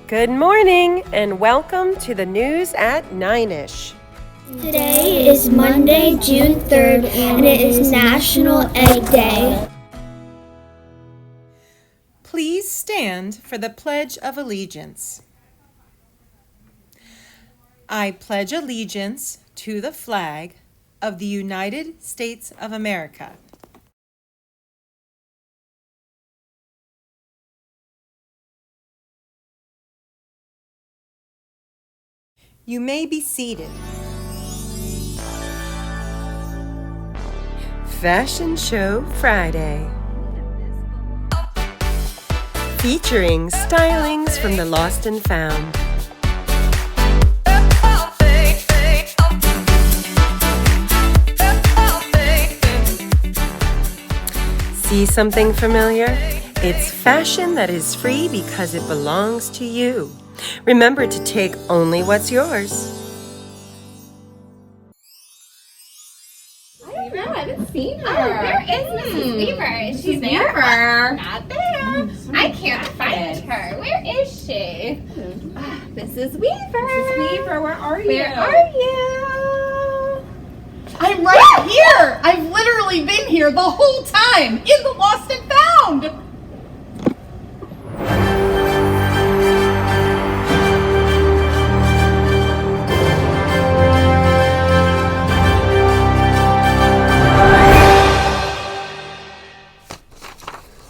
Good morning and welcome to the news at 9ish. Today is Monday, June 3rd, and it is National Egg Day. Please stand for the Pledge of Allegiance. I pledge allegiance to the flag of the United States of America. You may be seated. Fashion Show Friday. Featuring stylings from the Lost and Found. See something familiar? It's fashion that is free because it belongs to you. Remember to take only what's yours. I don't know. I haven't seen her. Oh, where is Mrs. Weaver? Is she there? Not there. I can't find her. Where is she? Mrs. Weaver. Mrs. Weaver, where are you? Where are you? I'm right here. I've literally been here the whole time in the Lost and Found.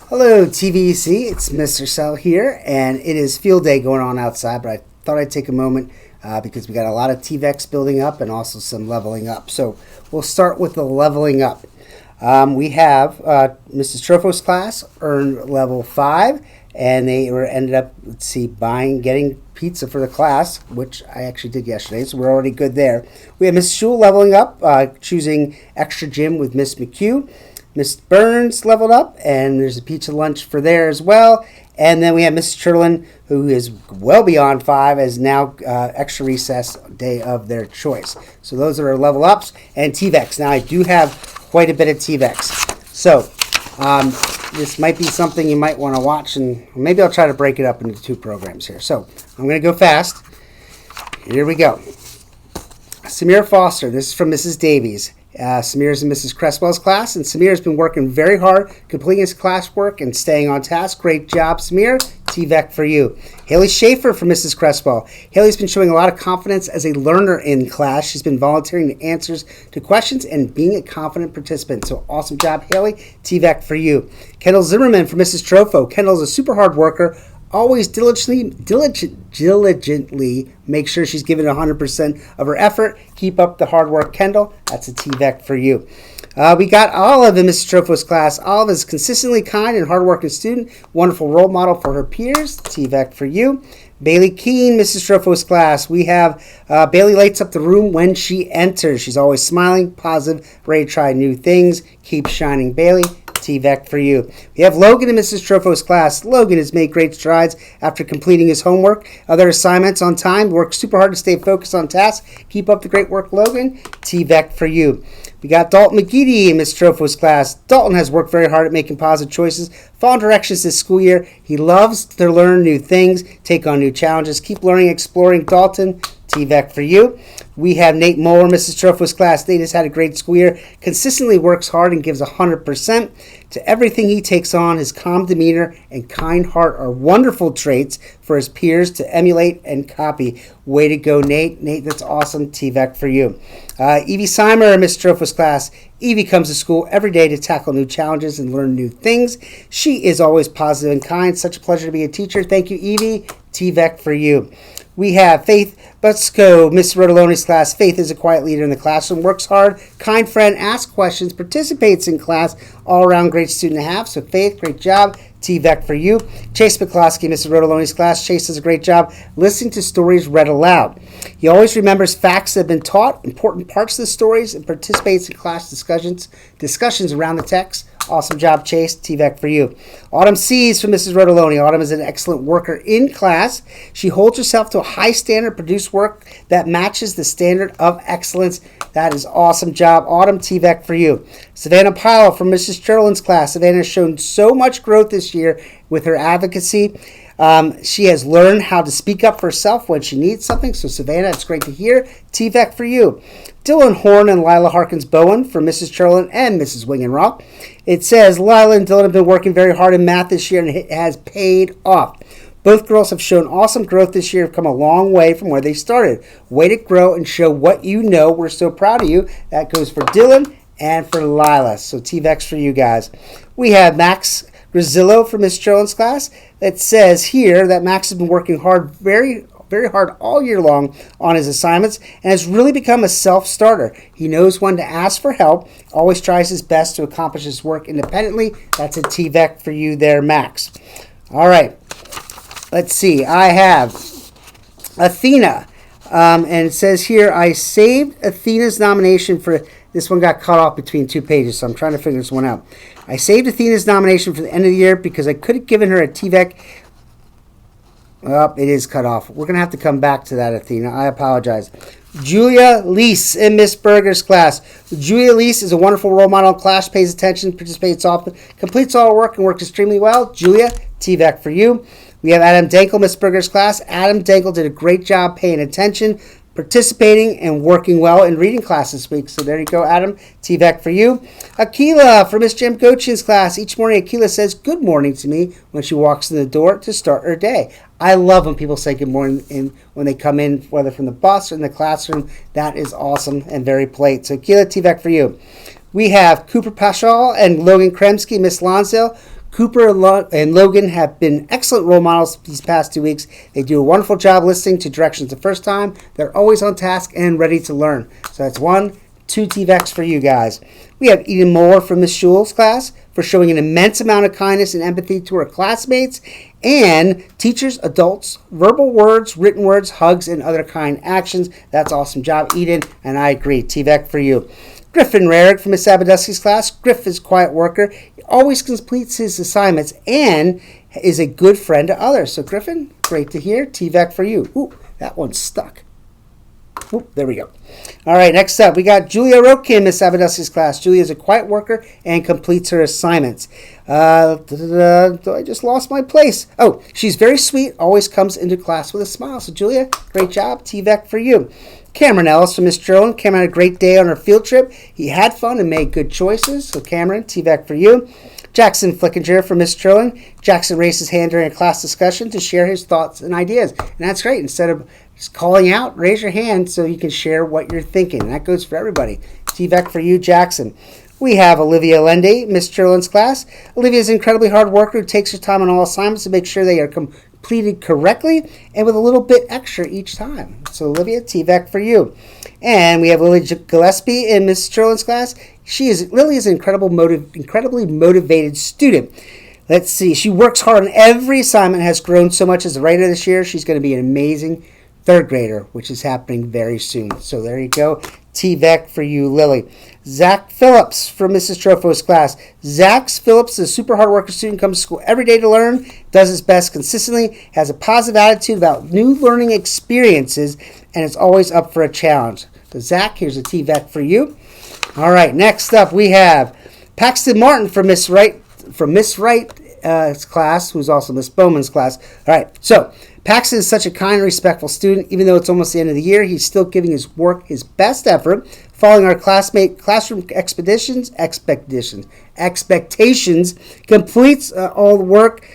Hello TVC, it's Mr. Cell here, and it is field day going on outside, but I thought I'd take a moment because we got a lot of TVEX building up and also some leveling up. So we'll start with the leveling up. We have Mrs. Trofos class earned level 5, and they ended up, getting pizza for the class, which I actually did yesterday, so we're already good there. We have Mrs. Schul leveling up, choosing extra gym with Miss McHugh. Miss Burns leveled up, and there's a pizza lunch for there as well. And then we have Mrs. Turlin, who is well beyond 5, as now extra recess day of their choice. So those are our level ups and TVEX. Now I do have quite a bit of TVEX. So this might be something you might want to watch, and maybe I'll try to break it up into 2 programs here. So I'm going to go fast. Here we go. Samir Foster, this is from Mrs. Davies. Samir's in Mrs. Cresswell's class, and Samir's been working very hard, completing his classwork and staying on task. Great job, Samir. TVEC for you. Haley Schaefer from Mrs. Cresswell. Haley's been showing a lot of confidence as a learner in class. She's been volunteering the answers to questions and being a confident participant. So awesome job, Haley. TVEC for you. Kendall Zimmerman from Mrs. Trofo. Kendall's a super hard worker. Always diligently make sure she's giving 100% of her effort. Keep up the hard work, Kendall. That's a TVEC for you. We got Olive in Mrs. Trofo's class. Olive is consistently kind and hardworking student. Wonderful role model for her peers. TVEC for you. Bailey Keene, Mrs. Trofo's class. We have Bailey lights up the room when she enters. She's always smiling, positive, ready to try new things. Keep shining, Bailey. TVEC for you. We have Logan in Mrs. Trofo's class. Logan has made great strides after completing his homework, other assignments on time, worked super hard to stay focused on tasks. Keep up the great work, Logan. TVEC for you. We got Dalton McGeady in Mrs. Trofo's class. Dalton has worked very hard at making positive choices, following directions this school year. He loves to learn new things, take on new challenges. Keep learning, exploring, Dalton. TVEC for you. We have Nate Moeller, Mrs. Trofo's class. Nate has had a great school year, consistently works hard and gives 100% to everything he takes on. His calm demeanor and kind heart are wonderful traits for his peers to emulate and copy. Way to go, Nate. Nate, that's awesome. TVEC for you. Evie Seimer, Mrs. Trofo's class. Evie comes to school every day to tackle new challenges and learn new things. She is always positive and kind. Such a pleasure to be a teacher. Thank you, Evie. TVEC for you. We have Faith Butsko, Miss Rotoloni's class. Faith is a quiet leader in the classroom, works hard, kind friend, asks questions, participates in class, all-around great student to have. So Faith, great job. TVEC for you. Chase McCloskey, Mrs. Rotoloni's class. Chase does a great job listening to stories read aloud. He always remembers facts that have been taught, important parts of the stories, and participates in class discussions around the text. Awesome job, Chase. TVEC for you. Autumn C's from Mrs. Rotoloni. Autumn is an excellent worker in class. She holds herself to a high standard, produce work that matches the standard of excellence. That is awesome job, Autumn. TVEC for you. Savannah Pyle from Mrs. Sterling's class. Savannah has shown so much growth this year with her advocacy. She has learned how to speak up for herself when she needs something. So, Savannah, it's great to hear. TVEC for you. Dylan Horn and Lila Harkins Bowen for Mrs. Cherlin and Mrs. Wingenrock. It says, Lila and Dylan have been working very hard in math this year, and it has paid off. Both girls have shown awesome growth this year, have come a long way from where they started. Way to grow and show what you know. We're so proud of you. That goes for Dylan and for Lila. So TVEX for you guys. We have Max Grazillo from Miss Cherlin's class. That says here that Max has been working hard, very hard all year long on his assignments and has really become a self-starter. He knows when to ask for help, always tries his best to accomplish his work independently. That's a TVEC for you there, Max. All right, let's see. I have Athena, and it says here, I saved Athena's nomination for, this one got cut off between 2 pages, so I'm trying to figure this one out. I saved Athena's nomination for the end of the year because I could have given her a TVEC. Oh, it is cut off. We're going to have to come back to that, Athena. I apologize. Julia Leese in Miss Berger's class. Julia Leese is a wonderful role model in class, pays attention, participates often, completes all her work, and works extremely well. Julia, TVEC for you. We have Adam Dankel, Miss Berger's class. Adam Dankel did a great job paying attention, participating, and working well in reading class this week. So there you go, Adam. TVEC for you. Akila from Miss Jim Gochin's class. Each morning, Akila says good morning to me when she walks in the door to start her day. I love when people say good morning when they come in, whether from the bus or in the classroom. That is awesome and very polite. So Akila, TVEC for you. We have Cooper Paschal and Logan Kremsky, Miss Lonsdale. Cooper and Logan have been excellent role models these past 2 weeks. They do a wonderful job listening to directions the first time. They're always on task and ready to learn. So that's 1, 2 TVECs for you guys. We have Eden Moore from Miss Schul's class for showing an immense amount of kindness and empathy to her classmates and teachers, adults, verbal words, written words, hugs, and other kind actions. That's awesome job, Eden, and I agree. TVEC for you. Griffin Rarick from Miss Abaduski's class. Griff is a quiet worker. He always completes his assignments and is a good friend to others. So Griffin, great to hear. TVEC for you. Ooh, that one's stuck. Ooh, there we go. All right, next up, we got Julia Rokin, Miss Abaduski's class. Julia is a quiet worker and completes her assignments. I just lost my place. Oh, she's very sweet, always comes into class with a smile. So Julia, great job. TVEC for you. Cameron Ellis from Miss Cherlin. Cameron had a great day on her field trip. He had fun and made good choices. So Cameron, TVEC for you. Jackson Flickinger from Miss Cherlin. Jackson raised his hand during a class discussion to share his thoughts and ideas. And that's great. Instead of just calling out, raise your hand so you can share what you're thinking. And that goes for everybody. TVEC for you, Jackson. We have Olivia Lende, Miss Cherlin's class. Olivia is an incredibly hard worker who takes her time on all assignments to make sure they are completed correctly and with a little bit extra each time. So Olivia, TVEC for you. And we have Lily Gillespie in Miss Cherlin's class. Lily is an incredibly motivated student. Let's see. She works hard on every assignment, has grown so much as a writer this year. She's going to be an amazing third grader, which is happening very soon. So there you go. TVEC for you, Lily. Zach Phillips from Mrs. Trofo's class. Zach Phillips is a super hard worker student, comes to school every day to learn, does his best consistently, has a positive attitude about new learning experiences, and is always up for a challenge. So Zach, here's a TVEC for you. All right, next up we have Paxton Martin from Miss Wright's class, who's also Miss Bowman's class. All right, so Paxton is such a kind and respectful student. Even though it's almost the end of the year, he's still giving his work his best effort, following our classroom expectations, completes all the work,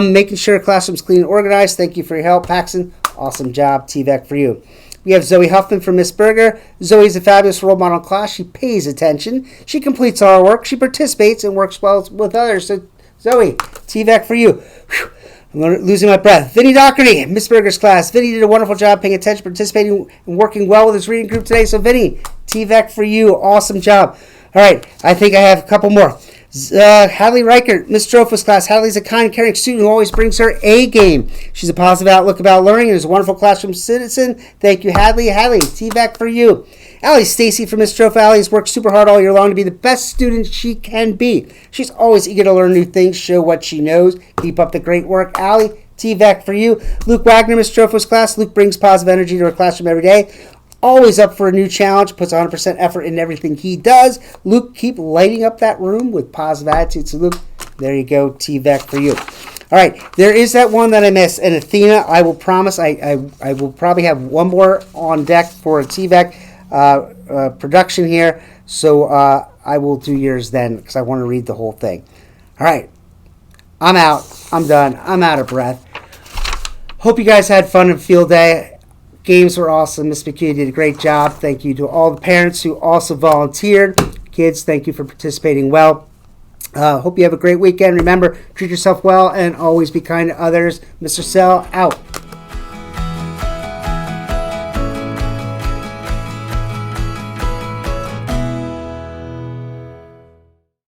making sure the classroom's clean and organized. Thank you for your help, Paxton. Awesome job. TVEC for you. We have Zoe Huffman from Miss Berger. Zoe's a fabulous role model in class. She pays attention. She completes all her work. She participates and works well with others. So Zoe, TVEC for you. Whew. I'm losing my breath. Vinny Doherty, Miss Berger's class. Vinny did a wonderful job paying attention, participating, and working well with his reading group today. So Vinny, TVEC for you. Awesome job. All right, I think I have a couple more. Hadley Reichert, Miss Trofo's class. Hadley's a kind, caring student who always brings her A game. She's a positive outlook about learning and is a wonderful classroom citizen. Thank you, Hadley. Hadley, TVEC for you. Allie Stacy from Miss Trofo. Allie's worked super hard all year long to be the best student she can be. She's always eager to learn new things, show what she knows. Keep up the great work, Allie. TVEC for you. Luke Wagner, Miss Trofo's class. Luke brings positive energy to her classroom every day. Always up for a new challenge, puts 100% effort in everything he does. Luke, keep lighting up that room with positive attitude. So Luke, there you go, TVEC for you. All right, there is that one that I missed, and Athena, I will promise I will probably have one more on deck for a TVEC production here, so I will do yours then because I want to read the whole thing. All right, I'm out. I'm done. I'm out of breath. Hope you guys had fun in field day. Games were awesome. Miss McHugh did a great job. Thank you to all the parents who also volunteered. Kids, thank you for participating well. Hope you have a great weekend. Remember, treat yourself well and always be kind to others. Mr. Sell, out.